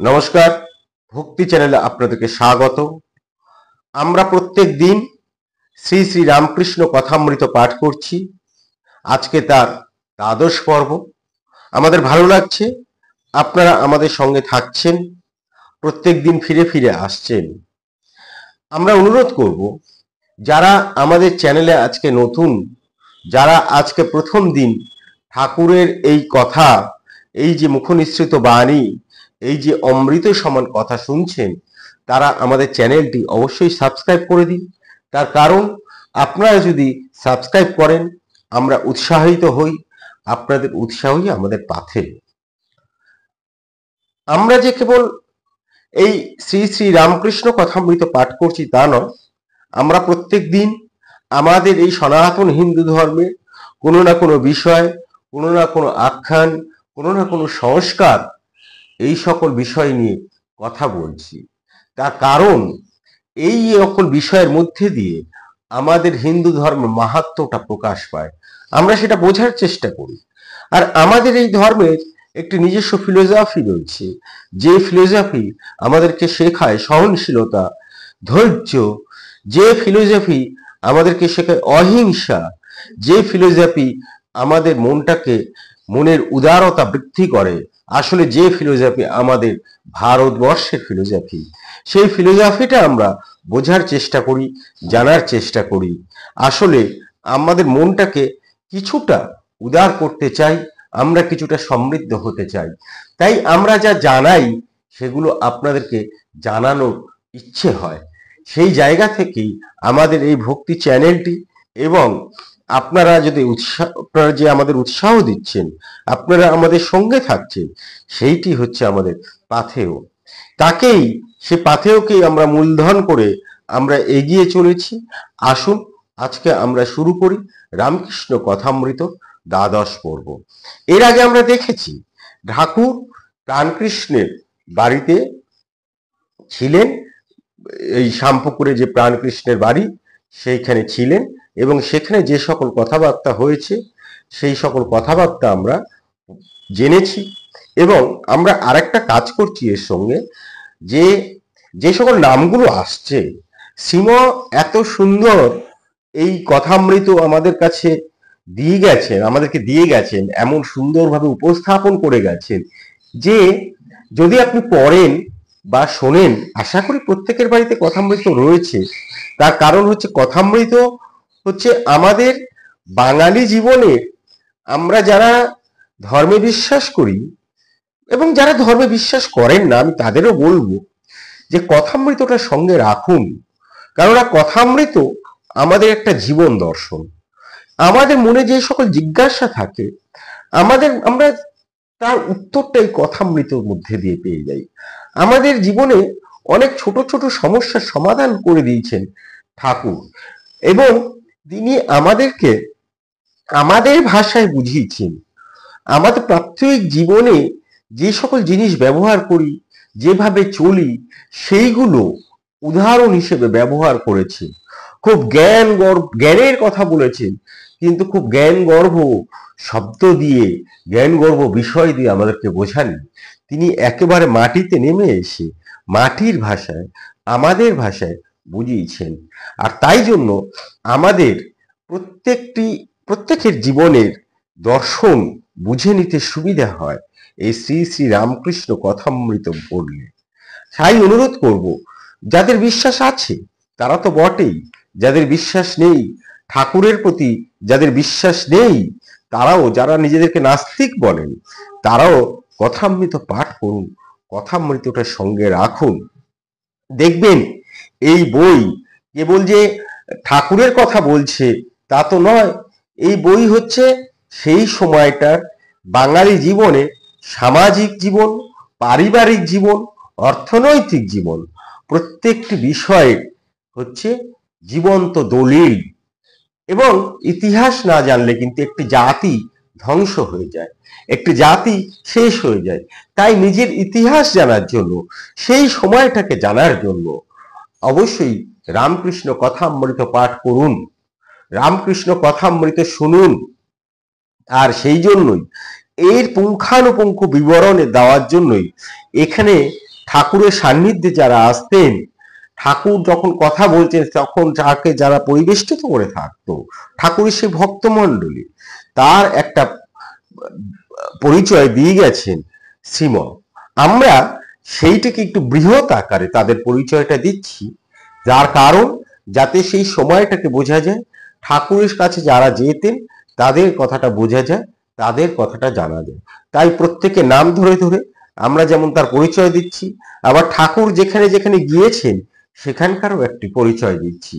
নমস্কার, ভক্তি চ্যানেলে আপনাদেরকে স্বাগত। আমরা প্রত্যেক দিন শ্রী শ্রী রামকৃষ্ণ কথামৃত পাঠ করছি। আজকে তার দ্বাদশ পর্ব। আমাদের ভালো লাগছে, আপনারা আমাদের সঙ্গে থাকছেন, প্রত্যেক দিন ফিরে ফিরে আসছেন। আমরা অনুরোধ করব, যারা আমাদের চ্যানেলে আজকে নতুন, যারা আজকে প্রথম দিন ঠাকুরের এই কথা, এই যে মুখনিসৃত বাণী, এই যে অমৃত সমান কথা শুনছেন, তারা আমাদের চ্যানেলটি অবশ্যই সাবস্ক্রাইব করে দিন। তার কারণ আপনারা যদি সাবস্ক্রাইব করেন, আমরা উৎসাহিত হই, আপনাদের উৎসাহই আমাদের পাথে। আমরা যে কেবল এই শ্রী শ্রী রামকৃষ্ণ কথামৃত পাঠ করছি তা নয়, আমরা প্রত্যেক দিন আমাদের এই সনাতন হিন্দু ধর্মের কোনো না কোনো বিষয়, কোনো না কোনো আখ্যান, কোনো না কোনো সংস্কার, এই সকল বিষয় নিয়ে কথা বলছি। তার কারণ এই সকল বিষয়ের মধ্যে দিয়ে আমাদের হিন্দু ধর্মের মাহাত্ম্যটা প্রকাশ পায়, আমরা সেটা বোঝার চেষ্টা করি। আর আমাদের এই ধর্মের একটি নিজস্ব ফিলোসফি রয়েছে, যে ফিলোসফি আমাদেরকে শেখায় সহনশীলতা, ধৈর্য, যে ফিলোসফি আমাদেরকে শেখায় অহিংসা, যে ফিলোসফি আমাদের মনের উদারতা বৃদ্ধি করে, আসলে যে ফিলোসফি আমাদের ভারতবর্ষের ফিলোসফি, সেই ফিলোসফিটা আমরা বোঝার চেষ্টা করি, জানার চেষ্টা করি। আসলে আমাদের মনটাকে কিছুটা উদার করতে চাই, আমরা কিছুটা সমৃদ্ধ হতে চাই। তাই আমরা যা জানাই সেগুলো আপনাদেরকে জানানোর ইচ্ছে হয়। সেই জায়গা থেকেই আমাদের এই ভক্তি চ্যানেলটি, এবং আপনারা যে আমাদের উৎসাহ দিচ্ছেন, আপনারা আমাদের সঙ্গে থাকছেন, সেইটি হচ্ছে আমাদের পাথেয়। সে পাথেয়কেই আমরা মূলধন করে আমরা এগিয়ে চলেছি। আসুন আজকে আমরা শুরু করি রামকৃষ্ণ কথামৃত দ্বাদশ পর্ব। এর আগে আমরা দেখেছি ঠাকুর প্রাণকৃষ্ণের বাড়িতে ছিলেন, এই শ্যামপুকুরে যে প্রাণকৃষ্ণের বাড়ি, সেইখানে ছিলেন, এবং সেখানে যে সকল কথাবার্তা হয়েছে সেই সকল কথাবার্তা আমরা জেনেছি। এবং আমরা আরেকটা কাজ করছি এর সঙ্গে, যে সকল নামগুলো আসছে, শ্রীম এত সুন্দর এই কথামৃত আমাদের কাছে আমাদেরকে দিয়ে গেছেন, এমন সুন্দরভাবে উপস্থাপন করে গেছেন যে যদি আপনি পড়েন বা শোনেন, আশা করি প্রত্যেকের বাড়িতে কথামৃত রয়েছে। তার কারণ হচ্ছে কথামৃত হচ্ছে আমাদের বাঙালি জীবনে, আমরা যারা ধর্মে বিশ্বাস করি এবং যারা ধর্মে বিশ্বাস করেন না, আমি তাদেরও বলবো যে কথামৃতটা সঙ্গে রাখুন। কেননা কথামৃত আমাদের একটা জীবন দর্শন। আমাদের মনে যে সকল জিজ্ঞাসা থাকে, আমরা তার উত্তরটা এই কথামৃতর মধ্যে দিয়ে পেয়ে যাই। আমাদের জীবনে অনেক ছোট ছোট সমস্যার সমাধান করে দিয়েছেন ঠাকুর, এবং তিনি আমাদেরকে আমাদের ভাষায় বুঝিয়েছেন। আমাদের প্রাত্যহিক জীবনে যে সকল জিনিস ব্যবহার করি, যেভাবে চলি, সেইগুলো উদাহরণ হিসেবে ব্যবহার করেছে। খুব জ্ঞানের কথা বলেছেন, কিন্তু খুব জ্ঞানগর্ভ শব্দ দিয়ে, জ্ঞানগর্ভ বিষয় দিয়ে আমাদেরকে বোঝাননি। তিনি একেবারে মাটিতে নেমে এসে মাটির ভাষায়, আমাদের ভাষায় বুঝিয়েছেন। আর তাই জন্য আমাদের প্রত্যেকের জীবনের দর্শন বুঝে নিতে সুবিধা হয় এই শ্রী শ্রী রামকৃষ্ণ কথামৃত পড়লে। তাই অনুরোধ করব, যাদের বিশ্বাস আছে তারা তো বটেই, যাদের বিশ্বাস নেই, ঠাকুরের প্রতি যাদের বিশ্বাস নেই, যারা নিজেদেরকে নাস্তিক বলেন, তারাও কথামৃত পাঠ করুন, কথামৃতটার সঙ্গে রাখুন। দেখবেন এই বই কেবল যে ঠাকুরের কথা বলছে তা তো নয়। এই বই হচ্ছে সেই সময়টার বাঙালি জীবনে সামাজিক জীবন, পারিবারিক জীবন, অর্থনৈতিক জীবন, প্রত্যেকটি বিষয়ে হচ্ছে জীবন্ত দলিল। এবং ইতিহাস না জানলে কিন্তু একটি জাতি ধ্বংস হয়ে যায়, একটি জাতি শেষ হয়ে যায়। তাই নিজের ইতিহাস জানার জন্য, সেই সময়টাকে জানার জন্য অবশ্যই রামকৃষ্ণ কথামৃত পাঠ করুন, রামকৃষ্ণ কথামৃত শুনুন। আর সেই জন্যই এর পুঙ্খানুপুঙ্খ বিবরণে দেওয়ার জন্যই এখানে ঠাকুরের সান্নিধ্যে যারা আসতেন, ঠাকুর যখন কথা বলছেন তখন যাকে যারা পরিবেষ্টিত করে থাকতো, ঠাকুরের সেই ভক্তমণ্ডলী, তার একটা পরিচয় দিয়ে গেছেন শ্রীম। আমরা সেইটাকে একটু বৃহৎ আকারে তাদের পরিচয়টা দিচ্ছি, যার কারণ যাতে সেই সময়টাকে বোঝা যায়, ঠাকুরের কাছে যারা যেতেন তাদের কথাটা বোঝা যায়, তাদের কথাটা জানা যায়। তাই প্রত্যেকে নাম ধরে ধরে আমরা যেমন তার পরিচয় দিচ্ছি, আবার ঠাকুর যেখানে যেখানে গিয়েছেন সেখানকারও একটি পরিচয় দিচ্ছি।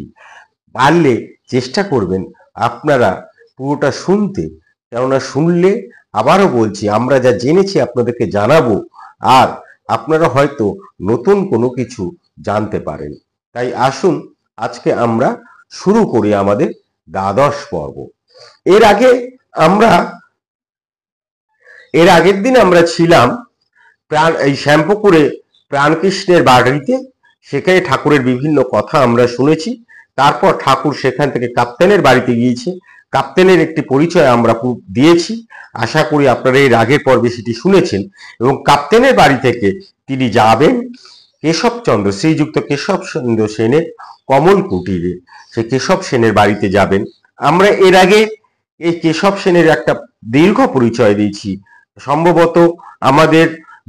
পারলে চেষ্টা করবেন আপনারা পুরোটা শুনতে, কেননা শুনলে আবারও বলছি আমরা যা জেনেছি আপনাদেরকে জানাবো, আর আপনারা হয়তো নতুন কোনো কিছু জানতে পারেন। তাই আসুন আজকে আমরা শুরু করি আমাদের দ্বাদশ পর্ব। এর আগের দিন আমরা ছিলাম এই শ্যামপুকুরে প্রাণকৃষ্ণের বাড়িতে। সেখানে ঠাকুরের বিভিন্ন কথা আমরা শুনেছি। তারপর ঠাকুর সেখান থেকে কাপ্তেনের বাড়িতে গিয়েছে, কাপ্তেনের একটি পরিচয় আমরা দিয়েছি। আশা করি আপনারা এর আগের পর্বে সেটি শুনেছেন। এবং কাপ্তেনের বাড়ি থেকে তিনি যাবেন কেশবচন্দ্র, শ্রীযুক্ত কেশবচন্দ্র সেনের কমল কুটিরে। সে কেশব সেনের বাড়িতে যাবেন। আমরা এর আগে এই কেশব সেনের একটা দীর্ঘ পরিচয় দিয়েছি, সম্ভবত আমাদের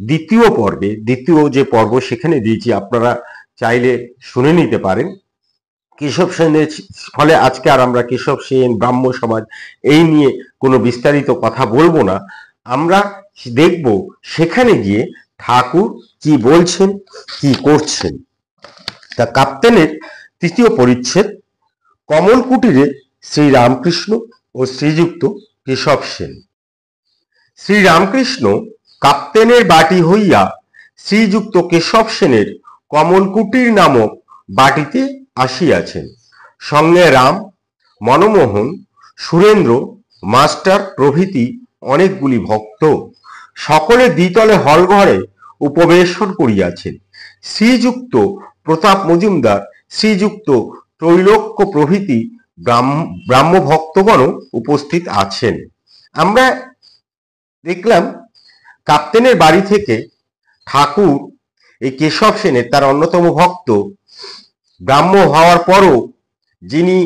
দ্বিতীয় যে পর্ব সেখানে দিয়েছি, আপনারা চাইলে শুনে নিতে পারেন। কেশব সেনের ফলে আজকে আর আমরা কেশব সেন, ব্রাহ্ম সমাজ এই নিয়ে কোনো বিস্তারিত কথা বলবো না। আমরা দেখব সেখানে গিয়ে ঠাকুর কি বলছেন, কি করছেন। তা কাপ্তেনের তৃতীয় পরিচ্ছেদ, কমল কুটিরে শ্রী রামকৃষ্ণ ও শ্রীযুক্ত কেশব সেন। শ্রী রামকৃষ্ণ কাপ্তেনের বাটি হইয়া শ্রীযুক্ত কেশব সেনের কমল কুটির নামক বাটিতে আসিয়াছেন। সঙ্গে রাম, মনমোহন, সুরেন্দ্র মাস্টার প্রভৃতি অনেকগুলি ভক্ত সকলে দ্বিতলে হলঘরে উপবেশন করিয়াছেন। শ্রীযুক্ত প্রতাপ মজুমদার, শ্রীযুক্ত ত্রৈলোক্য প্রভৃতি ব্রাহ্ম ভক্তগণ উপস্থিত আছেন। আমরা দেখলাম কাপ্তেনের বাড়ি থেকে ঠাকুর এই কেশব সেনের, তার অন্যতম ভক্ত, ব্রাহ্ম হওয়ার পরও যিনি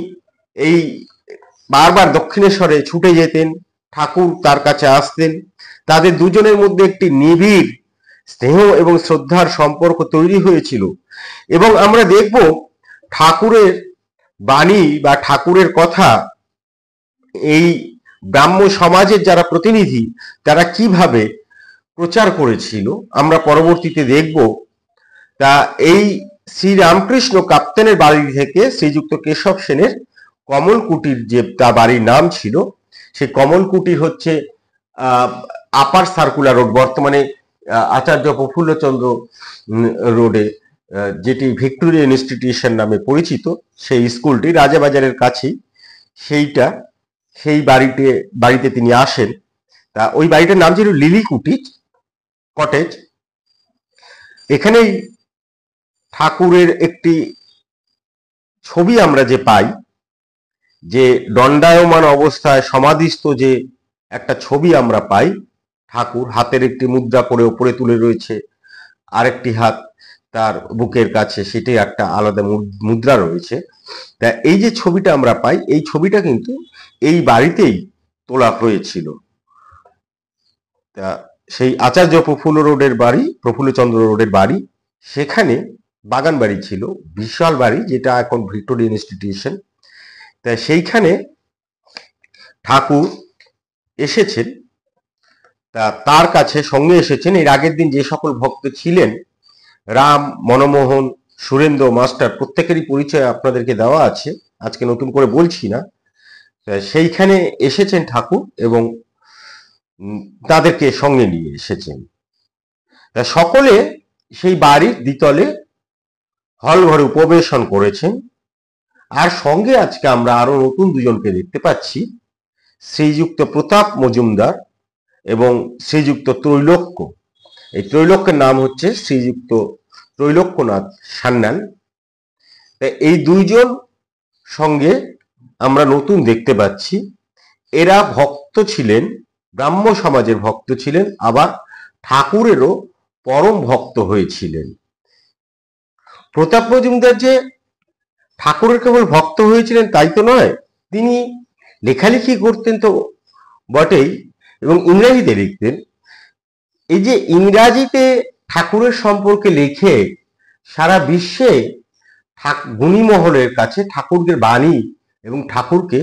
এই বারবার দক্ষিণেশ্বরে ছুটে যেতেন, ঠাকুর তার কাছে আসতেন, তাদের দুজনের মধ্যে একটি নিবিড় স্নেহ এবং শ্রদ্ধার সম্পর্ক তৈরি হয়েছিল। এবং আমরা দেখব ঠাকুরের বাণী বা ঠাকুরের কথা এই ব্রাহ্ম সমাজের যারা প্রতিনিধি তারা কিভাবে প্রচার করেছিল আমরা পরবর্তীতে দেখব। তা এই শ্রী রামকৃষ্ণ কাপ্তেনের বাড়ি থেকে শ্রীযুক্ত কেশব সেনের কমল কুটির, যে তার বাড়ির নাম ছিল, সেই কমল কুটির হচ্ছে আপার সার্কুলার রোড, বর্তমানে আচার্য প্রফুল্লচন্দ্র রোডে, যেটি ভিক্টোরিয়া ইনস্টিটিউশন নামে পরিচিত, সেই স্কুলটি রাজাবাজারের কাছেই। সেই বাড়িতে তিনি আসেন। তা ওই বাড়িটার নাম ছিল লিলি কটেজ। এখানেই ঠাকুরের একটি ছবি আমরা যে পাই, যে দণ্ডায়মান অবস্থায় সমাধিস্থ যে একটা ছবি আমরা পাই, ঠাকুর হাতের একটি মুদ্রা করে উপরে তুলে রয়েছে, আরেকটি হাত তার বুকের কাছে, সেটি একটা আলাদা মুদ্রা রয়েছে। তা এই যে ছবিটা আমরা পাই, এই ছবিটা কিন্তু এই বাড়িতেই তোলা হয়েছিল। তা সেই আচার্য প্রফুল্লচন্দ্র রোডের বাড়ি, সেখানে বাগান বাড়ি ছিল, বিশাল বাড়ি, যেটা এখন ভিক্টোরিয়া ইনস্টিটিউশন। তা সেইখানে ঠাকুর এসেছেন। তা তার কাছে সঙ্গে এসেছেন এর আগের দিন যে সকল ভক্ত ছিলেন, রাম, মনমোহন, সুরেন্দ্র মাস্টার, প্রত্যেকেরই পরিচয় আপনাদেরকে দেওয়া আছে, আজকে নতুন করে বলছি না। সেইখানে এসেছেন ঠাকুর এবং তাদেরকে সঙ্গে নিয়ে এসেছেন। সকলে সেই বাড়ির দ্বিতলে হল ঘরে উপবেশন করেছেন। আর সঙ্গে আজকে আমরা আরো নতুন দুজনকে দেখতে পাচ্ছি, শ্রীযুক্ত প্রতাপ মজুমদার এবং শ্রীযুক্ত ত্রৈলোক্য। এই ত্রৈলোক্যের নাম হচ্ছে শ্রীযুক্ত ত্রৈলোক্যনাথ সান্যাল। এই দুইজন সঙ্গে আমরা নতুন দেখতে পাচ্ছি। এরা ভক্ত ছিলেন, ব্রাহ্ম সমাজের ভক্ত ছিলেন, আবার ঠাকুরেরও পরম ভক্ত হয়েছিলেন। প্রতাপ মজুমদার যে ঠাকুরের কেবল ভক্ত হয়েছিলেন তাই তো নয়, তিনি লেখালেখি করতেন তো বটেই, এবং ইংরেজিতে লিখতেন। এই যে ইংরাজিতে ঠাকুরের সম্পর্কে লিখে সারা বিশ্বে গুণী মহলের কাছে ঠাকুরের বাণী এবং ঠাকুরকে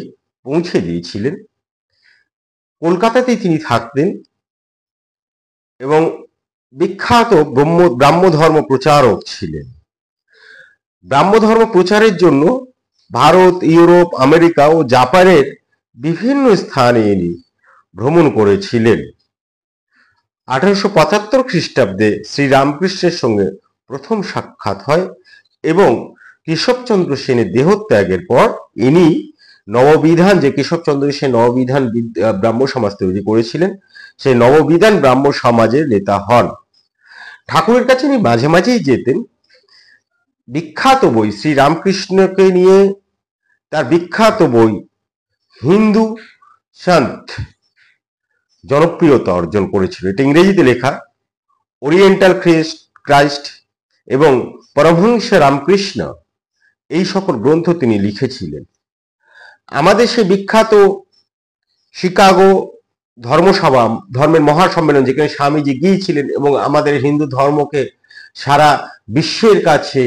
পৌঁছে দিয়েছিলেন। কলকাতাতেই তিনি থাকতেন এবং বিখ্যাত ব্রাহ্ম ধর্ম প্রচারক ছিলেন। ব্রাহ্ম ধর্ম প্রচারের জন্য ভারত, ইউরোপ, আমেরিকা ও জাপানের বিভিন্ন স্থানে ইনি ভ্রমণ করেছিলেন। 1875 খ্রিস্টাব্দে শ্রীরামকৃষ্ণের সঙ্গে প্রথম সাক্ষাৎ হয় এবং কেশবচন্দ্র সেনের দেহত্যাগের পর ইনি নববিধান, যে কেশবচন্দ্র সেন নববিধান ব্রাহ্ম সমাজ তৈরি করেছিলেন, সেই নববিধান ব্রাহ্ম সমাজের নেতা হন। ঠাকুরের কাছে ইনি মাঝে মাঝেই যেতেন। বিখ্যাত বই শ্রীরামকৃষ্ণকে নিয়ে তার বিখ্যাত বই হিন্দু সন্ত জনপ্রিয়তা অর্জন করেছিল। এটা ইংরেজিতে লেখা। ওরিয়েন্টাল ক্রাইস্ট এবং পরমহংস রামকৃষ্ণ, এই সকল গ্রন্থ তিনি লিখেছিলেন। আমাদের সে বিখ্যাত শিকাগো ধর্মসভা, ধর্মের মহাসম্মেলন, যেখানে স্বামীজি গিয়েছিলেন এবং আমাদের হিন্দু ধর্মকে সারা বিশ্বের কাছে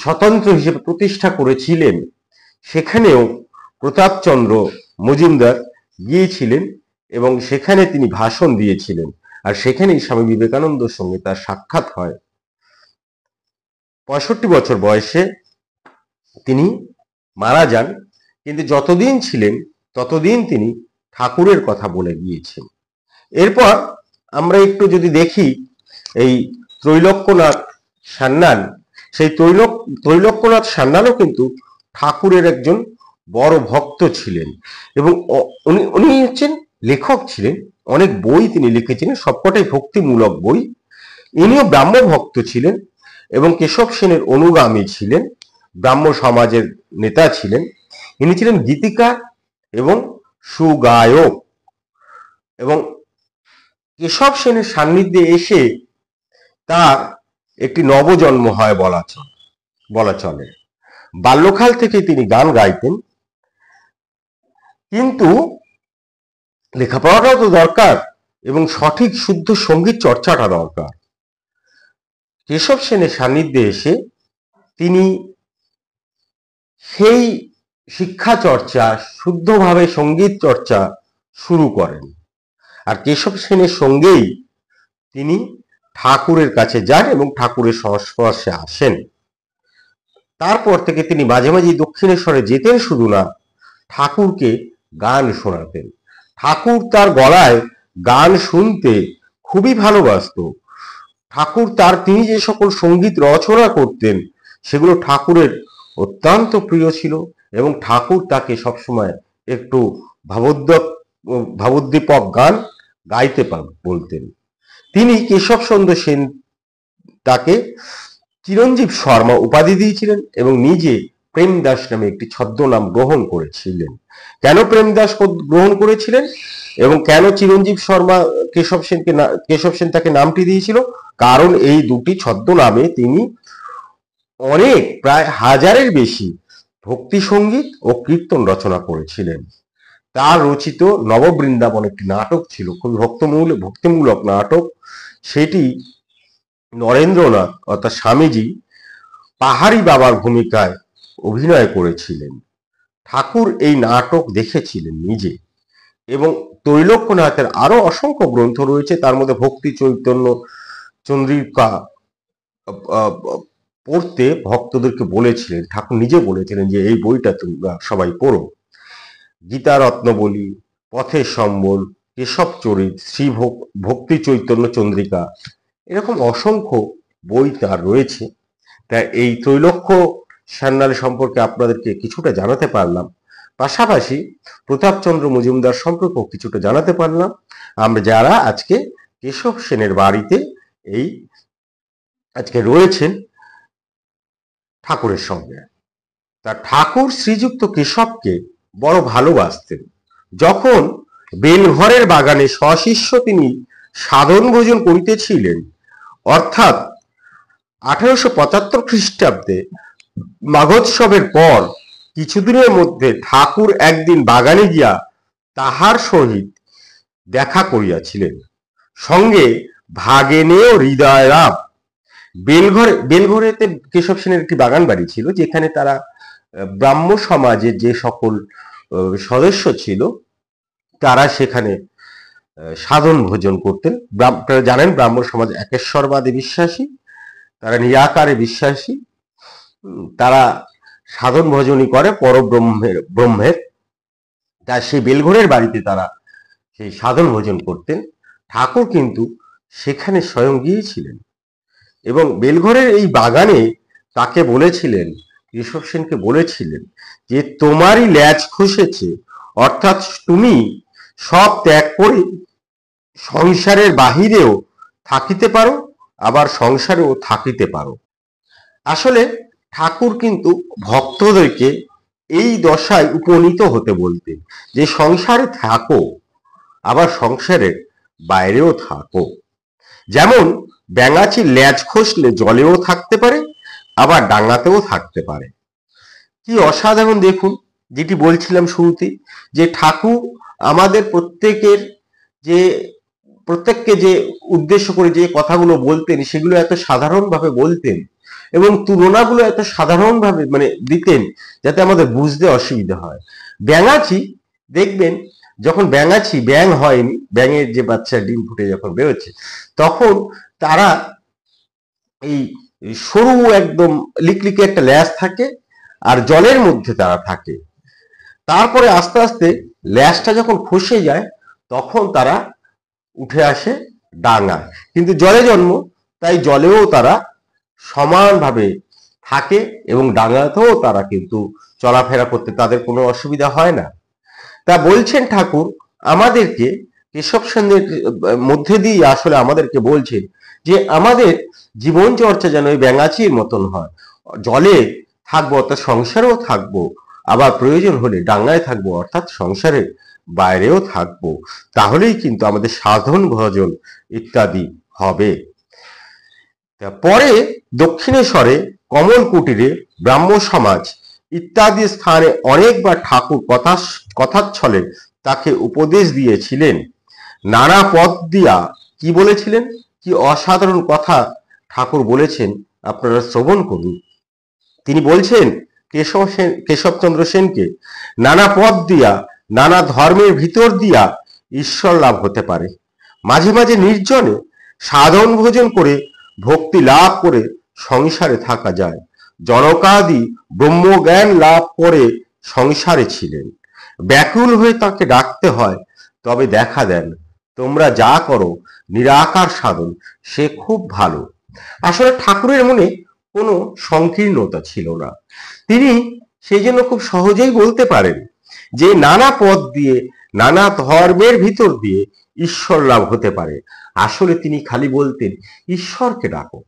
স্বতন্ত্র হিসেবে প্রতিষ্ঠা করেছিলেন, সেখানেও প্রতাপচন্দ্র মজুমদার গিয়েছিলেন এবং সেখানে তিনি ভাষণ দিয়েছিলেন। আর সেখানেই স্বামী বিবেকানন্দের সঙ্গে তার সাক্ষাৎ হয়। 65 বছর বয়সে তিনি মারা যান, কিন্তু যতদিন ছিলেন ততদিন তিনি ঠাকুরের কথা বলে গিয়েছেন। এরপর আমরা একটু যদি দেখি এই ত্রৈলোক্যনাথ সান্যাল, সেই ত্রৈলোক্যনাথ সান্যালও কিন্তু ঠাকুরের একজন বড় ভক্ত ছিলেন এবং উনি হচ্ছেন লেখক ছিলেন। অনেক বই তিনি লিখেছিলেন, সবকটাই ভক্তিমূলক বই। ইনিও ব্রাহ্ম ভক্ত ছিলেন এবং কেশব সেনের অনুগামী ছিলেন, ব্রাহ্ম সমাজের নেতা ছিলেন। ইনি ছিলেন গীতিকার এবং সুগায়ক, এবং কেশব সেনের সান্নিধ্যে এসে তার একটি নবজন্ম হয় বলা চলে। বাল্যকাল থেকে তিনি গান গাইতেন, কিন্তু লেখাপড়াটাও তো দরকার এবং সঠিক শুদ্ধ সঙ্গীত চর্চাটা দরকার। কেশব সেনের সান্নিধ্যে এসে তিনি সেই শিক্ষা চর্চা, শুদ্ধভাবে সঙ্গীত চর্চা শুরু করেন। আর কেশব সেনের সঙ্গেই তিনি ঠাকুরের কাছে যান এবং ঠাকুরের সংস্পর্শে আসেন। তারপর থেকে তিনি মাঝে মাঝে দক্ষিণেশ্বরে যেতেন, শুধু না, ঠাকুরকে গান শোনাতেন। ঠাকুর তার গলায় গান শুনতে খুবই ভালোবাসত। ঠাকুর তিনি যে সকল সঙ্গীত রচনা করতেন সেগুলো ঠাকুরের অত্যন্ত প্রিয় ছিল এবং ঠাকুর তাকে সবসময় একটু ভাবোদ্দীপক গান গাইতে বলতেন। তিনি কেশবচন্দ্র সেন তাকে চিরঞ্জীব শর্মা উপাধি দিয়েছিলেন এবং নিজে প্রেমদাস নামে একটি ছদ্মনাম গ্রহণ করেছিলেন। কেন প্রেমদাস গ্রহণ করেছিলেন এবং কেন চিরঞ্জীব শর্মা কেশব সেন তাকে নামটি দিয়েছিল? কারণ এই দুটি ছদ্মনামে তিনি অনেক, প্রায় 1000-এর বেশি ভক্তি সঙ্গীত ও কীর্তন রচনা করেছিলেন। তার রচিত নববৃন্দাবন একটি নাটক ছিল, খুবই ভক্তিমূলক নাটক। সেটি নরেন্দ্রনাথ অর্থাৎ স্বামীজি পাহাড়ি বাবার ভূমিকায় অভিনয় করেছিলেন। ঠাকুর এই নাটক দেখেছিলেন নিজে। এবং ত্রৈলোক্যনাথের আরো অসংখ্য গ্রন্থ রয়েছে, তার মধ্যে ভক্তি চৈতন্য চন্দ্রিকা পড়তে ভক্তদেরকে বলেছিলেন। ঠাকুর নিজে বলেছিলেন যে এই বইটা তোমরা সবাই পড়ো। গীতা রত্নবলী, পথের সম্বল, কেশব চরিত, শ্রী ভক্তি চৈতন্য চন্দ্রিকা, এরকম অসংখ্য বই তার রয়েছে। তাই এই ত্রৈলোক্য সান্যাল সম্পর্কে আপনাদেরকে কিছুটা জানাতে পারলাম, পাশাপাশি প্রতাপচন্দ্র মজুমদার সম্পর্কেও কিছুটা জানাতে পারলাম। আমরা যারা আজকে কেশব সেনের বাড়িতে আজকে রয়েছেন ঠাকুরের সঙ্গে, তা ঠাকুর শ্রীযুক্ত কেশবকে বড় ভালোবাসতেন। যখন বেলঘরের বাগানে সশিষ্য তিনি সাধন ভোজন করিতেছিলেন, অর্থাৎ 1875 খ্রিস্টাব্দে মাঘোৎসবের পর কিছুদিনের মধ্যে ঠাকুর একদিন বাগানে গিয়া তাহার সহিত দেখা করিয়াছিলেন, সঙ্গে ভাগেনেও হৃদয়রাম। বেলঘরেতে কেশব সেনের একটি বাগান বাড়ি ছিল, যেখানে তারা ব্রাহ্ম সমাজের যে সকল সদস্য ছিল তারা সেখানে সাধন ভোজন করতেন। আপনারা জানেন ব্রাহ্ম সমাজ একেশ্বরবাদে বিশ্বাসী, তারা নিরাকারে বিশ্বাসী, তারা সাধন ভোজনই করে ব্রহ্মের। তা সেই বেলঘরের বাড়িতে তারা সেই সাধন ভোজন করতেন। ঠাকুর কিন্তু সেখানে স্বয়ং গিয়েছিলেন এবং বেলঘরের এই বাগানে তাকে বলেছিলেন, কেশব সেনকে বলেছিলেন যে তোমারই ল্যাজ খসেছে, অর্থাৎ তুমি সব ত্যাগ করে সংসারের বাহিরেও থাকিতে পারো, আবার সংসারেও থাকিতে পারো। আসলে ঠাকুর কিন্তু ভক্তদেরকে এই দশায় উপনীত হতে বলতেন যে সংসারে থাকো, আবার সংসারের বাইরেও থাকো। যেমন ব্যাঙাচির ল্যাজ খসলে জলেও থাকতে পারে, আবার ডাঙাতেও থাকতে পারে। কি অসাধারণ দেখুন, যেটি বলছিলাম শুরুতে, যে ঠাকুর আমাদের প্রত্যেককে যে উদ্দেশ্য করে যে কথাগুলো বলতেন সেগুলো এত সাধারণভাবে বলতেন এবং তুলনাগুলো এত সাধারণভাবে দিতেন যাতে আমাদের বুঝতে অসুবিধা হয়। ব্যাঙাচি দেখবেন, যখন ব্যাঙ হয়নি, ব্যাঙের যে বাচ্চা ডিম ফুটে যখন বেরোচ্ছে, তখন তারা এই সরু একদম লিকলিকে একটা ল্যাজ থাকে আর জলের মধ্যে তারা থাকে। তারপরে আস্তে আস্তে ল্যাজটা যখন খসে যায় তখন তারা উঠে আসে ডাঙায়, কিন্তু জলে জন্ম, তাই জলেও তারা সমানভাবে থাকে এবং ডাঙাতেও তারা কিন্তু চলাফেরা করতে তাদের কোনো অসুবিধা হয় না। তা বলছেন ঠাকুর আমাদেরকে, কেশব সেনের মধ্যে দিয়ে আসলে আমাদেরকে বলছেন যে আমাদের জীবন চর্চা যেন ওই ব্যাঙাচির মতন হয়, জলে থাকবো অর্থাৎ সংসারেও থাকবো, আবার প্রয়োজন হলে ডাঙায় থাকবো অর্থাৎ সংসারের বাইরেও থাকবো। তাহলেই কিন্তু আমাদের সাধন ভজন ইত্যাদি হবে। পরে দক্ষিণেশ্বরে, কমল কুটিরে, ব্রাহ্ম সমাজ ইত্যাদি স্থানে অনেকবার ঠাকুর কথাচ্ছলে তাকে উপদেশ দিয়েছিলেন। নানা পথ দিয়া কি বলেছিলেন, কি অসাধারণ কথা ঠাকুর বলেছেন, আপনারা শ্রবণ করুন। তিনি বলছেন কেশবচন্দ্র সেনকে, নানা পথ দিয়া, নানা ধর্মের ভিতর দিয়া ঈশ্বর লাভ হতে পারে। মাঝে মাঝে নির্জনে সাধন ভোজন করে ভক্তি লাভ করে সংসারে থাকা যায়। জনকাদি ব্রহ্মজ্ঞান লাভ করে সংসারে ছিলেন, ব্যাকুল হয়ে তাকে ডাকতে হয়, তবে দেখা দেন। তোমরা যা করো নিরাকার সাধন, সে খুব ভালো। আসলে ঠাকুরের মনে কোনো সংকীর্ণতা ছিল না, তিনি সেই জন্য খুব সহজেই বলতে পারেন যে নানা পথ দিয়ে, নানা ধর্মের ভিতর দিয়ে ঈশ্বর লাভ হতে পারে। আসলে তিনি খালি বলতেন ঈশ্বরকে ডাকো,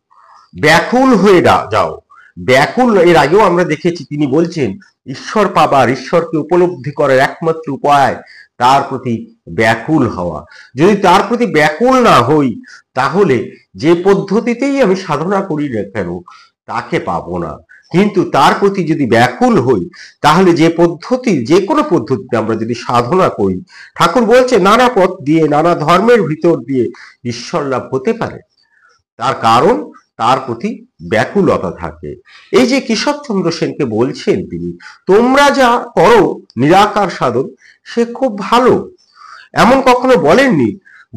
ব্যাকুল হয়ে যাও। ব্যাকুল, এর আগেও আমরা দেখেছি তিনি বলছেন ঈশ্বর পাবার, ঈশ্বরকে উপলব্ধি করার একমাত্র উপায় তার প্রতি ব্যাকুল হওয়া। যদি তার প্রতি ব্যাকুল না হই তাহলে যে পদ্ধতিতেই আমি সাধনা করি না কেন তাকে পাবো না। কিন্তু তার প্রতি যদি ব্যাকুল হই তাহলে যে কোনো পদ্ধতিতে আমরা যদি সাধনা করি, ঠাকুর বলছে নানা পথ দিয়ে, নানা ধর্মের ভিতর দিয়ে ঈশ্বর লাভ হতে পারে। তার কারণ তার প্রতি ব্যাকুলতা থাকে। এই যে কেশবচন্দ্র সেনকে বলছেন তিনি, তোমরা যা করো নিরাকার সাধন, সে খুব ভালো। এমন কখনো বলেননি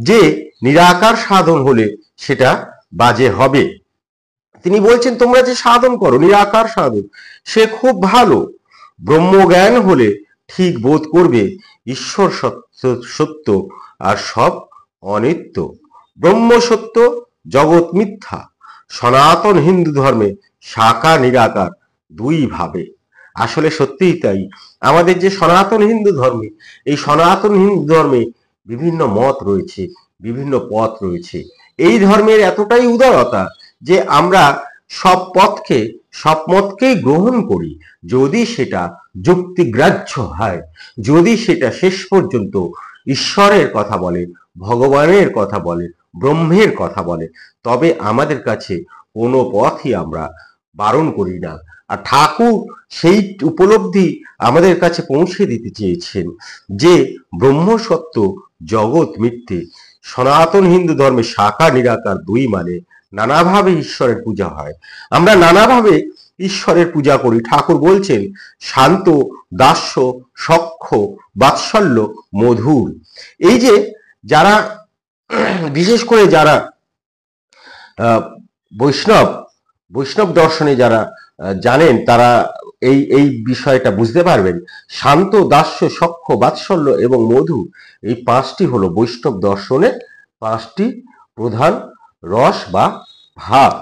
যে নিরাকার সাধন হলে সেটা বাজে হবে। তিনি বলছেন তোমরা যে সাধন করো নিরাকার সাধন, সে খুব ভালো। ব্রহ্মজ্ঞান হলে ঠিক বোধ করবে ঈশ্বর সত্য আর সব অনিত্য। ব্রহ্ম সত্য, জগৎ মিথ্যা। সনাতন হিন্দু ধর্মে সাকার নিরাকার দুই ভাবে। আসলে সত্যিই তাই। আমাদের যে সনাতন হিন্দু ধর্মে, এই সনাতন হিন্দু ধর্মে বিভিন্ন মত রয়েছে, বিভিন্ন পথ রয়েছে। এই ধর্মের এতটাই উদারতা যে আমরা সব মতকেই গ্রহণ করি, যদি সেটা যুক্তিগ্রাহ্য হয়, যদি সেটা শেষ পর্যন্ত ঈশ্বরের কথা বলে, ভগবানের কথা বলে, ব্রহ্মের কথা বলে, তবে আমাদের কাছে কোনো পথই আমরা বারণ করি না। আর ঠাকুর সেই উপলব্ধি আমাদের কাছে পৌঁছে দিতে চেয়েছেন যে ব্রহ্ম সত্য, জগৎ মিথ্যে। সনাতন হিন্দু ধর্মে সাকার নিরাকার দুই মানে নানাভাবে ঈশ্বরের পূজা হয়, আমরা নানাভাবে ঈশ্বরের পূজা করি। ঠাকুর বলছেন শান্ত, দাস্য, সখ্য, বাৎসল্য, মধুর। এই যে যারা বিশেষ করে যারা বৈষ্ণব বৈষ্ণব দর্শনে যারা জানেন তারা এই বিষয়টা বুঝতে পারবেন। শান্ত, দাস্য, সখ্য, বাৎসল্য এবং মধু, এই পাঁচটি হলো বৈষ্ণব দর্শনের পাঁচটি প্রধান রস বা ভাব।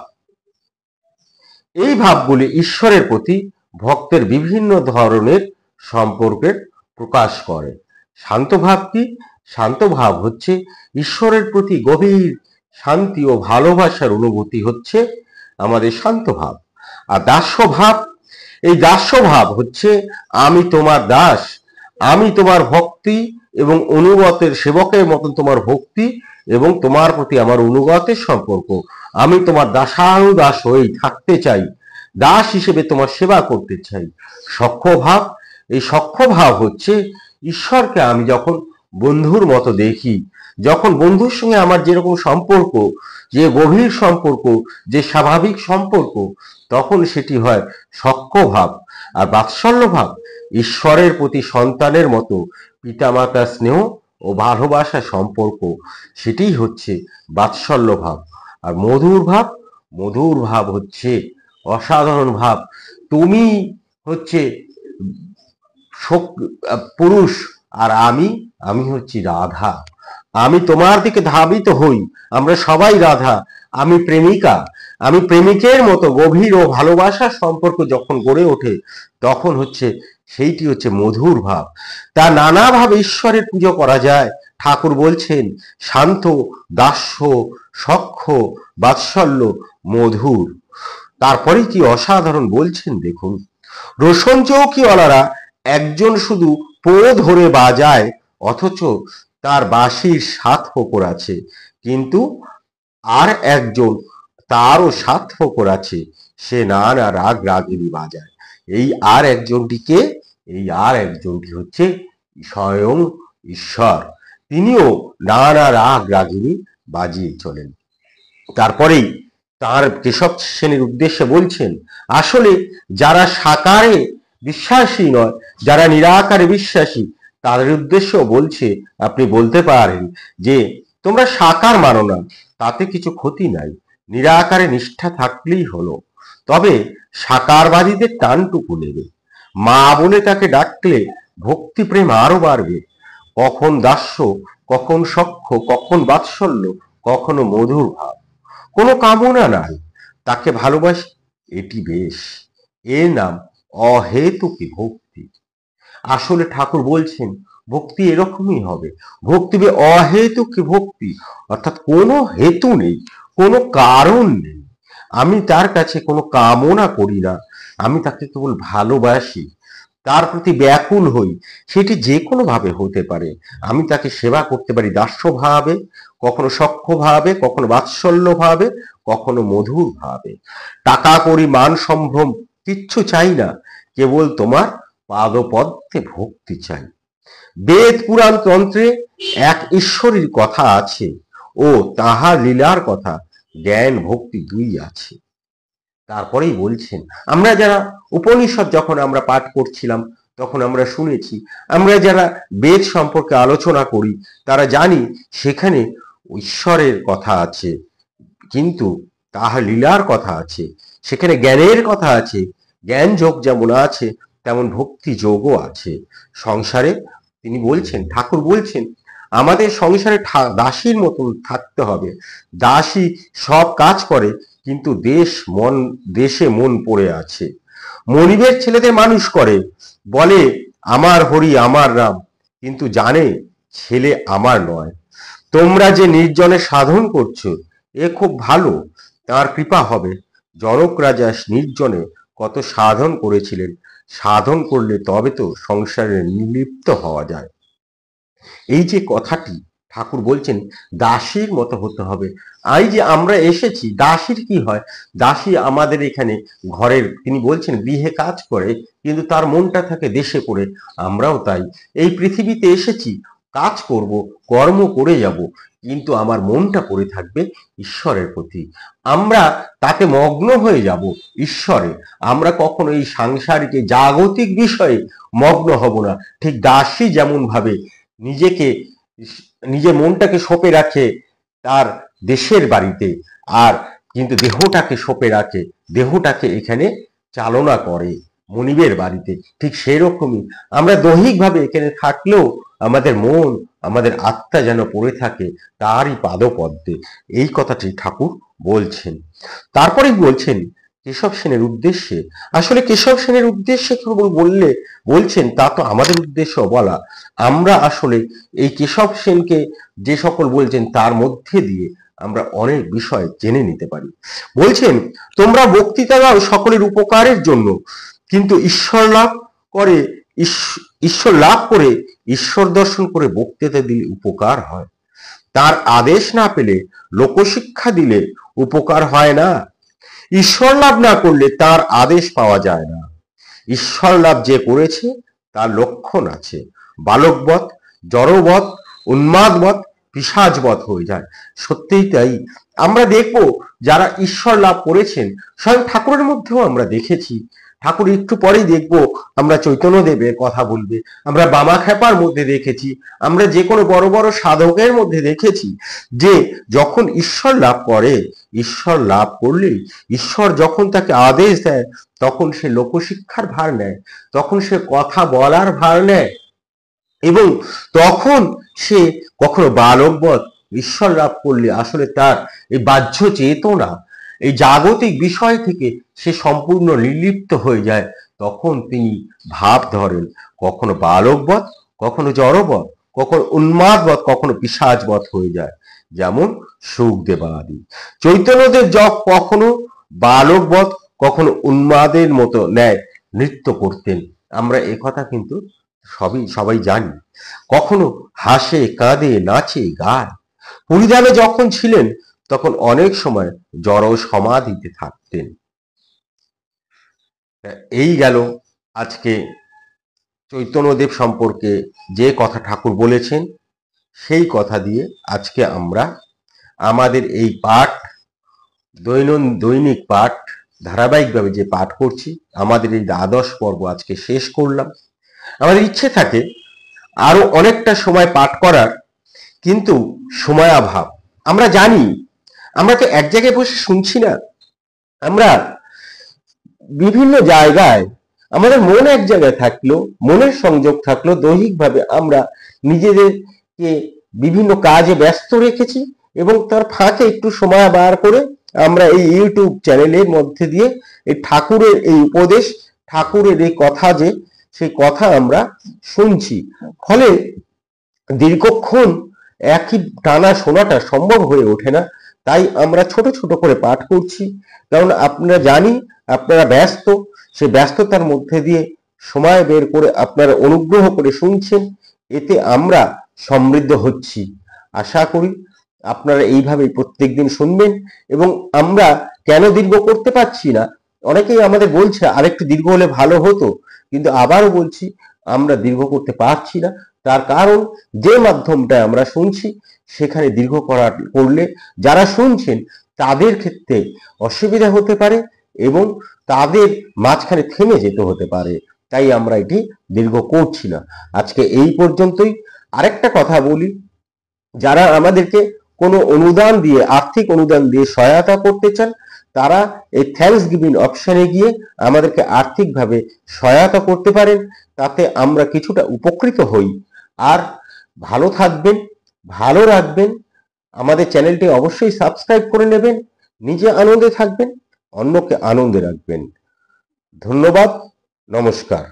এই ভাবগুলি ঈশ্বরের প্রতি ভক্তের বিভিন্ন ধরনের সম্পর্কের প্রকাশ করে। শান্ত ভাব কি? শান্ত ভাব হচ্ছে ঈশ্বরের প্রতি গভীর শান্তি ও ভালোবাসার অনুভূতি হচ্ছে আমাদের শান্ত ভাব। আর দাস্য ভাব, এই দাস্য ভাব হচ্ছে আমি তোমার দাস, আমি তোমার ভক্তি এবং অনুগতের সেবকের মতন তোমার ভক্তি এবং তোমার প্রতি আমার অনুগতের সম্পর্ক। আমি তোমার দাসানুদাস হয়েই থাকতে চাই, দাস হিসেবে তোমার সেবা করতে চাই। সখ্য ভাব, এই সখ্য ভাব হচ্ছে ঈশ্বরকে আমি যখন বন্ধুর মতো দেখি, যখন বন্ধুর সঙ্গে আমার যেরকম সম্পর্ক, যে গভীর সম্পর্ক, যে স্বাভাবিক সম্পর্ক, তখন সেটি হয় সখ্য ভাব। আর বাৎসল্য ভাব ঈশ্বরের প্রতি সন্তানের মতো পিতামাতার স্নেহ ও ভালোবাসা সম্পর্ক, সেটিই হচ্ছে বাৎসল্য ভাব। আর মধুর ভাব, মধুর ভাব হচ্ছে অসাধারণ ভাব। তুমি হচ্ছে পুরুষ আর আমি হচ্ছি রাধা, আমি তোমার দিকে ধাবিত হই, আমরা সবাই রাধা, আমি প্রেমিকা, আমি প্রেমিকের মতো গভীর ও ভালোবাসার সম্পর্ক যখন গড়ে ওঠে তখন হচ্ছে সেইটি হচ্ছে মধুর ভাব। তা নানাভাবে ঈশ্বরের পুজো করা যায়। ঠাকুর বলছেন শান্ত, দাস্য, সখ্য, বাৎসল্য, মধুর। তারপরে কি অসাধারণ বলছেন দেখুন, রোশন চৌকিওয়ালারা একজন শুধু পো ধরে বাজায় অথচ তার বাঁশির 7 ফোঁকর আছে, কিন্তু আর একজন তারও 7 ফোঁকর আছে, সে নানা রাগ রাগিনী বাজায়। এই আর একজনটিকে, এই আর একজনটি হচ্ছে স্বয়ং ঈশ্বর, তিনিও নানা রাগ রাগিনী বাজিয়ে চলেন। তারপরেই তার কেশব সেনের উদ্দেশ্যে বলছেন আসলে যারা সাকারে বিশ্বাসী নয়, যারা নিরাকারে বিশ্বাসী, তাদের উদ্দেশ্যেও বলছে আপনি বলতে পারেন যে তোমরা সাকার মানো না, তাতে কিছু ক্ষতি নাই, নিরাকারে নিষ্ঠা থাকলেই হলো। তবে সাকারবাদীদের টানটুকু নেবে, মা বলে তাকে ডাকলে ভক্তি প্রেম আরো বাড়বে। কখন দাস্য, কখন সখ্য, কখন বাৎসল্য, কখনো মধুর ভাব, কোনো কামনা নাই, তাকে ভালোবাসি, এটি বেশ, এর নাম অহেতুকী ভক্তি। আসলে ঠাকুর বলছেন ভক্তি এরকমই হবে, ভক্তি হবে অহেতুকী ভক্তি, অর্থাৎ কোনো হেতু নেই, কোনো কারণ নেই, আমি তার কাছে কোনো কামনা করি না, আমি তাকে কেবল ভালোবাসি, তার প্রতি ব্যাকুল হই, সেটি যে কোনো ভাবে হতে পারে। আমি তাকে সেবা করতে পারি দাস্য ভাবে, কখনো সখ্য ভাবে, কখনো বাৎসল্য ভাবে, কখনো মধুর ভাবে। টাকা করি, মান সম্ভ্রম কিচ্ছু চাই না, কেবল তোমার পাদপদ্মে ভক্তি চাই। বেদ পুরাণ তন্ত্রে এক ঈশ্বরীর কথা আছে ও তাহার লীলার কথা, জ্ঞান ভক্তি দুই আছে। তারপরেই বলছেন আমরা যারা উপনিষদ যখন আমরা পাঠ করছিলাম তখন আমরা শুনেছি, আমরা যারা বেদ সম্পর্কে আলোচনা করি তারা জানি সেখানে ঈশ্বরের কথা আছে, কিন্তু তাহার লীলার কথা আছে, সেখানে জ্ঞানের কথা আছে। জ্ঞান যোগ যেমন আছে তেমন ভক্তি যোগও আছে সংসারে। তিনি বলছেন, ঠাকুর বলছেন আমাদের সংসারে দাসীর মতন থাকতে হবে। দাসী সব কাজ করে কিন্তু দেশে মন পড়ে আছে। মনিবের ছেলেদের মানুষ করে, বলে আমার হরি আমার রাম, কিন্তু জানে ছেলে আমার নয়। তোমরা যে নির্জনে সাধন করছো এ খুব ভালো, তার কৃপা হবে। জনক রাজা নির্জনে কত সাধন করেছিলেন, সাধন করলে তবে তো সংসারে নির্লিপ্ত হওয়া যায়। এই যে কথাটি ঠাকুর বলছেন দাসীর মতো হতে হবে। এই যে আমরা এসেছি, দাসীর কি হয়? দাসী আমাদের এখানে ঘরের, তিনি বলছেন গৃহে কাজ করে, কিন্তু তার মনটা থাকে দেশে পড়ে। আমরাও তাই, এই পৃথিবীতে এসেছি, কাজ করব, কর্ম করে যাব, কিন্তু আমার মনটা পড়ে থাকবে ঈশ্বরের প্রতি। আমরা তাতে মগ্ন হয়ে যাব, ঈশ্বরে। আমরা কখনো এই সাংসারিক জাগতিক বিষয়ে মগ্ন হব না। ঠিক দাসী যেমন ভাবে নিজেকে, নিজের মনটাকে সঁপে রাখে তার দেশের বাড়িতে, আর কিন্তু দেহটাকে সঁপে রাখে, দেহটাকে এখানে চালনা করে মনিবের বাড়িতে, ঠিক সেই রকমই আমরা দৈহিকভাবে এখানে থাকলেও আমাদের মন, আমাদের আত্মা যেন পড়ে থাকে তারই পাদপদ্মে। এই কথাটি ঠাকুর বলছেন। তারপরেই বলছেন কেশব সেনের উদ্দেশ্যে। আসলে কেশব সেনের উদ্দেশ্যে কেবল বলছেন তা তো আমাদের উদ্দেশ্য বলা। আমরা আসলে এই কেশব সেনকে যে সকল বলছেন তার মধ্যে দিয়ে আমরা অনেক বিষয় জেনে নিতে পারি। বলছেন তোমরা বক্তৃতা দাও সকলের উপকারের জন্য, কিন্তু ঈশ্বর লাভ করে, ঈশ্বর লাভ করে ঈশ্বর দর্শন করে বক্তৃতা দিলে উপকার হয়। তার আদেশ না পেলে লোকশিক্ষা দিলে উপকার হয় না। ঈশ্বর লাভ না করলে তার আদেশ পাওয়া যায় না। ঈশ্বর লাভ যে করেছে তার লক্ষণ আছে। বালকবৎ, জড়বৎ, উন্মাদবৎ, পিশাচবৎ হয়ে যায়। সত্যিই তাই। আমরা দেখব যারা ঈশ্বর লাভ করেছেন, স্বয়ং ঠাকুরের মধ্যেও আমরা দেখেছি। ঠাকুর একটু পরেই দেখব আমরা চৈতন্যদেবের কথা বলবে, আমরা বামাখ্যাপার মধ্যে দেখেছি, আমরা যে কোনো বড় বড় সাধকের মধ্যে দেখেছি যে যখন ঈশ্বর লাভ করে, ঈশ্বর লাভ করলেই ঈশ্বর যখন তাকে আদেশ দেয় তখন সে লোকশিক্ষার ভার নেয়, তখন সে কথা বলার ভার নেয়, এবং তখন সে কখনো বালকবৎ, ঈশ্বর লাভ করলে আসলে তার এই বাহ্য চেতনা, এই জাগতিক বিষয় থেকে সে সম্পূর্ণ নির্লিপ্ত হয়ে যায়। তখন তিনি ভাব ধরেন কখনো বালকবৎ, কখনো জড়বৎ, কখনো উন্মাদবৎ, কখনো পিশাচবৎ হয়ে যায়। যেমন সুখদেবাদি। চৈতন্যদেব কখনো বালকবৎ, কখনো উন্মাদের মতো ন্যায় নৃত্য করতেন। আমরা একথা কিন্তু সবাই জানি। কখনো হাসে, কাঁদে, নাচে, গায়। পুরীধামে যখন ছিলেন তখন অনেক সময় জড় সমাধিতে থাকতেন। এই গেল আজকে চৈতন্যদেব সম্পর্কে যে কথা ঠাকুর বলেছেন, সেই কথা দিয়ে আজকে আমরা আমাদের এই পাঠ, দৈনিক পাঠ ধারাবাহিকভাবে যে পাঠ করছি, আমাদের এই দ্বাদশ পর্ব আজকে শেষ করলাম। আমাদের ইচ্ছে থাকে আরো অনেকটা সময় পাঠ করার, কিন্তু সময়াভাব। আমরা জানি আমরা তো এক জায়গায় বসে শুনছি না, আমরা বিভিন্ন জায়গায়, আমাদের মন এক জায়গায় থাকলো, মনের সংযোগ থাকলো, দৈহিকভাবে আমরা নিজেদেরকে বিভিন্ন কাজে ব্যস্ত রেখেছি, এবং তার ফাঁকে একটু সময় বার করে আমরা এই ইউটিউব চ্যানেলের মধ্যে দিয়ে এই ঠাকুরের এই উপদেশ, ঠাকুরের এই কথা, যে সেই কথা আমরা শুনছি। ফলে দীর্ঘক্ষণ একই টানা শোনাটা সম্ভব হয়ে ওঠে না। তাই আমরা ছোট ছোট করে পাঠ করছি, কারণ আপনারা জানি আপনারা ব্যস্ত, সেই ব্যস্ততার মধ্যে দিয়ে সময় বের করে আপনারা অনুগ্রহ করে শুনছেন, এতে আমরা সমৃদ্ধ হচ্ছি। আশা করি আপনারা এইভাবেই প্রত্যেকদিন শুনবেন। এবং আমরা কেন দীর্ঘ করতে পারছি না, অনেকেই আমাদের বলছে আরেকটু দীর্ঘ হলে ভালো হতো, কিন্তু আবারও বলছি আমরা দীর্ঘ করতে পারছি না। তার কারণ যে মাধ্যমটা আমরা শুনছি সেখানে দীর্ঘ করলে যারা শুনছেন তাদের ক্ষেত্রে অসুবিধা হতে পারে এবং তাদের মাঝখানে থেমে যেতে হতে পারে। তাই আমরা এটি দীর্ঘ করছি না। আজকে এই পর্যন্তই। আরেকটা কথা বলি, যারা আমাদেরকে কোনো অনুদান দিয়ে, আর্থিক অনুদান দিয়ে সহায়তা করতে চান, তারা এই থ্যাঙ্কস গিভিং অপশনে গিয়ে আমাদেরকে আর্থিকভাবে সহায়তা করতে পারেন। তাতে আমরা কিছুটা উপকৃত হই। আর ভালো থাকবেন, ভালো রাখবেন। আমাদের চ্যানেলটি অবশ্যই সাবস্ক্রাইব করে নেবেন। নিজে আনন্দে থাকবেন, অন্যকে আনন্দে রাখবেন। ধন্যবাদ, নমস্কার।